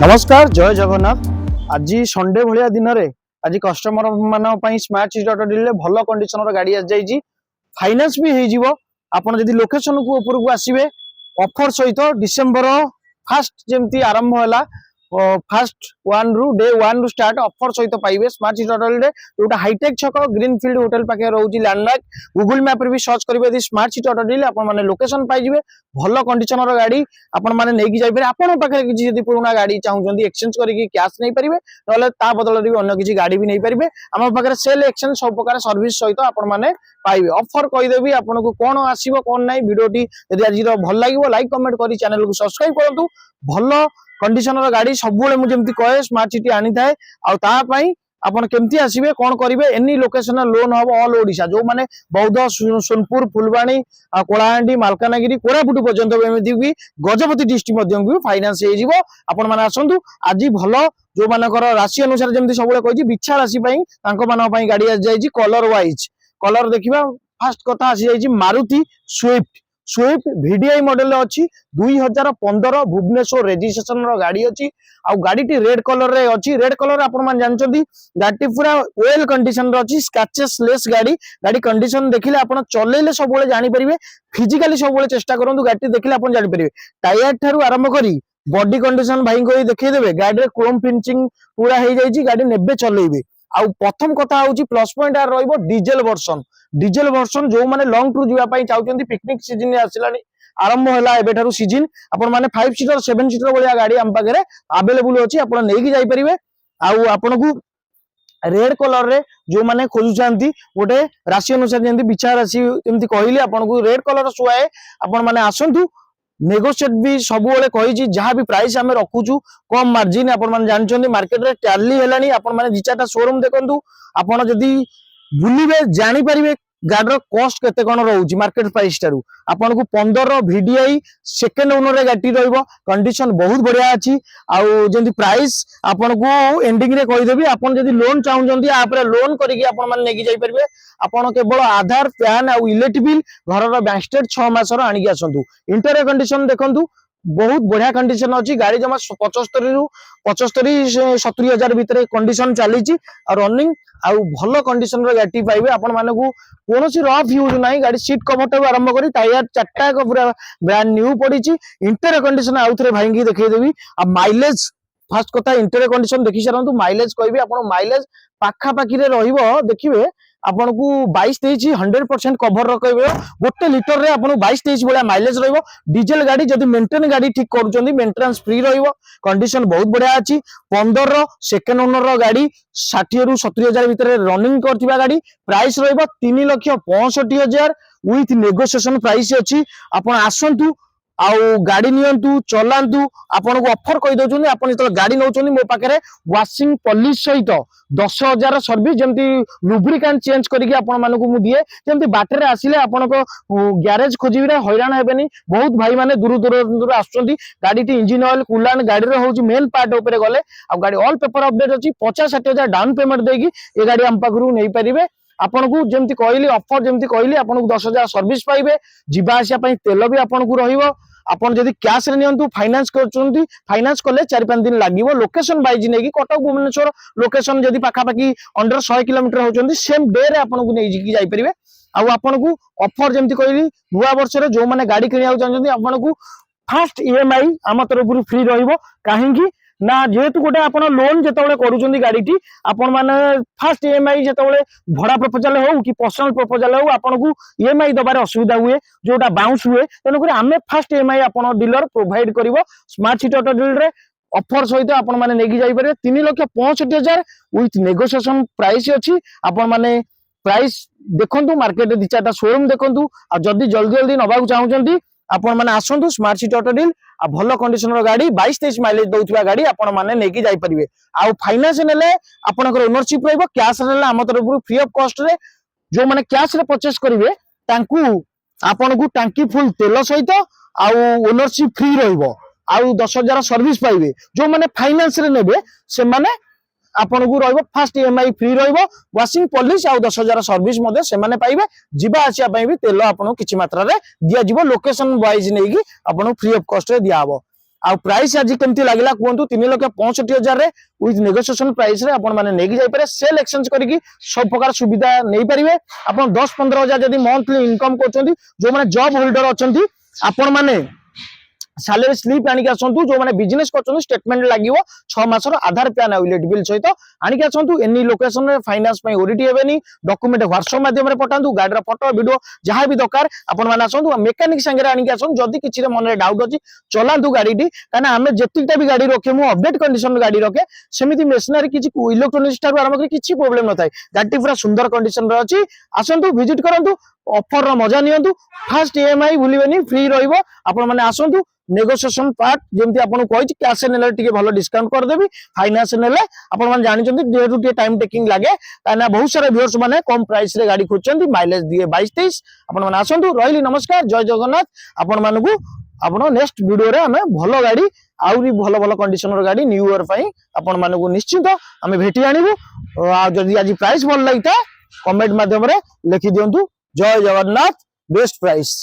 नमस्कार जय जगन्नाथ। आज संडे भाया दिन में आज कस्टमर मान स्मार्ट सिटी ऑटो डील भल कंडीशन गाड़ी आसी फाइनान्स भी हो लोकेशन को ऊपर को आसवे ऑफर सहित डिसेम्बर फास्ट जमी आरंभ है फास्ट वन रु डे वन रु स्टार्ट ऑफर सहित पाइबे स्मार्ट सिटी ऑटो डील जोटा हाईटेक छक ग्रीनफील्ड होटल पाखे रोचे लैंडमार्क गूगल मैप भी सर्च करेंगे स्मार्ट सिटी ऑटो डील आप लोकेशन पाइबे भल कंडीशन गाड़ी आपण मैंने नहीं जापर आपण पाखे किसी पुराना गाड़ी चाहते एक्सचेंज करके कैश नहीं पारे ना बदल भी अन्य किसी गाड़ी भी नहीं पारे आम पाखे सेल एक्सचेंज सब प्रकार सर्विस सहित आपण मैंने पाइबे ऑफर कहीदेवी आपको कौन आसो कौन ना भिडियोटी यदि आज भल लगे लाइक कमेंट कर चैनल को सब्सक्राइब करूँ भल कंडीशन गाड़ी सब मुझे कहे स्मार्ट सिटी आनी थाए आपन केमती आसवे कौन करेंगे एनी लोकेशन लोन हम ऑल ओडिशा जो माने बौद्ध सोनपुर फुलबाणी कोलाहांडी मालकानगिरी कोरापुट पर्यंत एमती भी गजपति डिस्ट्रिक्ट भी फाइनान्स आपण मैंने आसतु आज भल जो मानकर राशि अनुसार जमी सब कही बिछा राशि गाड़ी आसी जाइए कलर वाइज कलर देखा फास्ट कथा आसी जाइए Maruti Swift Swift VDI model अच्छी 2015 भुवनेश्वर रेजिस्ट्रेशन गाड़ी अच्छी आ गाड़ी रेड कलर रे अच्छी रेड कलर आपण जानते गाड़ी पूरा वेल कंडीशन अच्छी स्क्रैचेस लेस गाड़ी गाड़ी कंडीशन देखिले आपण चलेले सब जानीपर फिजिकाली सब चेष्टा करूँ गाड़ी देखिले आप जानीपर टायर ठारू आरंभ करी बॉडी कंडीशन भाई को देखिदेवे गाड़ी क्रोम फिनिशिंग पूरा हो जाए गाड़ी नेबे चलेबे आ प्रथम कथा हूँ plus point are diesel version जो मैंने लॉन्ग टूर जावाई चाहते पिकनिक सीजन आसला आरंभ है सीजन आपण मैंने 5 सीटर 7 सीटर भाया गाड़ी आम पाखे आवेलेबल अच्छी आप नहीं आपन को रेड कलर रे जो मैंने खोजुचांती गोटे राशि अनुसार जमी बिछा राशि जमी कहली आपन को रेड कलर शुआए आपण मैंने आसतु नेगोशिएट भी सब कही जहाँ भी प्राइस आम रखुचु कम मार्जिन आपण जानते मार्केट रे टैली है आपण मैंने 2-4टा शोरूम देखु आपड़ जदि बुलिबे जानी पारिबे गाड़ी कॉस्ट केते कौन रोचे मार्केट प्राइस टारू आपन को 15 VDI सेकेंड ओनर रे गाड़ी रहिबो कंडीशन बहुत बढ़िया अच्छी आउ जंती प्राइस आपन को एंडिंग रे कहि देबी आपन जदि लोन चाहउचंती आपरे लोन करके आपन मन नेकी जाई परिबे आपन केवल आधार पैन आउ इलेक्ट्रिक बिल घर रो बैंक स्टेट 6 मास रो आनी आसंतु इंटीरियर कंडीशन देखंतु बहुत बढ़िया कंडीशन अच्छी गाड़ी जमा 75-70 हजार भितर कंडीशन चली रनिंग आउ भल कंडीशन गाड़ी पाइबे आपण माने को कोनोसी रफ यूज नाही गाड़ी सीट कवर आरंभ करी टायर 4टा पूरा ब्रांड न्यू पड़ी इंटीरियर कंडीशन आउ थे भाई की देखई देबी आ माइलेज फास्ट कथा इंटीरियर कंडीशन देखि सारंतु माइलेज कहबी आपण माइलेज पाखा पाखी रे रहिबो देखिबे आपन को 22-23 100% कवर रखबे गोटे लिटर रे आपन 22-23 भाया माइलेज रहिबो डीजल गाड़ी जदि मेंटेन गाड़ी ठीक करूचंदी मेंटेनेंस फ्री रहिबो कंडीशन बहुत बढ़िया अच्छी 15 सेकेंड ओनर रो गाड़ी 60 रु 70 हजार भितर रनिंग करथिबा गाड़ी प्राइस रहिबो 3,65,000 विथ नेगोशिएशन प्राइस अच्छी आपन आसंतु आउ गाड़ी नियंतु चलांतु आपन को ऑफर कहि दउचोनी आपन जतले गाड़ी नउचोनी मो पाखरे वाशिंग पॉलिश सहित 10,000 सर्विस जमती लुब्रिकेंट चेंज करके आपन मानको मु दिए जमती बाटरे आसिले आपन को गैरेज खोजिबिरे हैरान हेबेनी बहुत भाई माने दूर दूर आछुंती गाड़ी टी इंजन ऑयल कूलांट गाड़ी रे होची मेन पार्ट ऊपर गले आ गाड़ी ऑल पेपर अपडेट अछि 50-60 हजार डाउन पेमेंट देगी ए गाड़ी हम पाखरु नै परिबे आपन को जमती कहली ऑफर जमती कहली आपन को 10,000 सर्विस पाइबे जीवा आसिया पई तेल भी आपन को रहिबो आपन जदि कैश रे नियंतु फाइनान्स करचुंती फाइनान्स कले 4-5 दिन लागिवो लोकेशन वाइज नै कि कटक भुवनेश्वर लोकेशन जदि पाखा पाखी अंडर 100 किलोमीटर होचंती सेम डे रे आपन को नै जी जाई परिबे आ आपन को ऑफर जमती कहली नुवा वर्ष रे जो माने गाड़ी किनिया चाहचंती आपन को फास्ट EMI आम तरफ फ्री रहिबो काहेकि ना जेहेतु गोटे आप लोन जिते करुँच गाड़ी टी आपण मैंने फास्ट EMI जिते भड़ा प्रपोजाल हो कि पर्सनल प्रपोजाल हो आपन को EMI दबार असुविधा हुए जोटा बाउंस हुए तेणुक आम फास्ट EMI आप डीलर प्रोवाइड कर स्मार्ट सिटी ऑटो डील रे ऑफर सहित आपण मैंने नहीं जापर 3,65,000 विथ नेगोशिएशन प्राइस अच्छी आपण मैंने प्राइस देखु मार्केट 2-4टा शोरूम देखु जल्दी जल्दी नवाक चाहते आपण मैंने आसतु स्मार्ट सिटी ऑटो डील आ भल कंडीशन गाड़ी 22-23 माइलेज दउथिबा गाड़ी आपण माने नेकी जाई परिबे आ फाइनान्स नेले आपनकर ओनरशिप रहइबो कैश नेले हम तरफ फ्री ऑफ कॉस्ट रे जो माने कैश रे परचेस करिवे तांकू आपण को टांकी फुल तेल सहित आ ओनरशिप फ्री रहिबो आ 10,000 सर्विस पाइबे जो माने फाइनान्स रे नेबे से माने आपन को रहिबो फास्ट EMI फ्री रहिबो वाशिंग पॉलिश आ 10,000 सर्विस मधे से माने पाइबे जीवा आसिया भी तेल आपन किछि मात्रा रे दिया जिवो लोकेशन वाइज नेकी आपन फ्री ऑफ कॉस्ट रे दिया हबो आ प्राइस आज केमती लागला कहतु 3,65,000 विथ नेगोशिएशन प्राइस रे आपण माने नेगी जाई पारे सेल एक्सचेंज करिकी सब प्रकार सुविधा नै परिबे आपण 10-15,000 जदी मंथली इनकम करचंती जो माने जॉब होल्डर अछंती आपण माने सैलरी स्लिप आनिक आसतु जो मैंने बिजनेस कर स्टेटमेंट लगे 6 मासर आधार पैन आउलेट बिल सहित आनिक आसतु एनी लोकेशन रे फाइनेंस ओडीटी हेबेनी डॉक्यूमेंट व्हाट्सएप माध्यम रे पठांतु गाड़ी फोटो वीडियो जहां भी दरकार आपण माने आसतु मेकानिक संगे आनिक आसतु जदी किछि रे मन रे डाउट अछि चलांतु गाड़ी टी काना हमें जेतिकटा भी गाड़ी रखे मु अपडेट कंडीशन गाड़ी रखे सेमिति मेशिनरी किछि इलेक्ट्रॉनिक्स ठार आरंभ करी किछि प्रॉब्लम न थाय गाड़ी पूरा सुंदर कंडीशन रे अछि आसतु विजिट करंतु ऑफर रो मजा नियंतु फास्ट ईएमआई भूलिबेनी फ्री रहइबो आपण माने आसतु नेगोशिएशन पार्ट जेमती आपन कहि कैश नेले टिके भलो डिस्काउंट कर देबी फाइनेंस नेले आपण मान जानि चंदी जेहेतु टिके टाइम टेकिंग लागे काना बहुत सारे व्यूअर्स माने कम प्राइस रे गाड़ी खोजचंदी माइलेज दिए 22-23 आपण मान आसंतु रहिली नमस्कार जय जगन्नाथ आपण मानकू आपण नेक्स्ट वीडियो रे हमें भलो गाड़ी आउरी भलो भलो कंडीशन रो गाड़ी न्यू ईयर पई आपण मानकू निश्चित हमें भेटी आनिबु आ जदी आज प्राइस भल लागिता कमेंट माध्यम रे लिखि दियंतु जय जगन्नाथ बेस्ट प्राइस।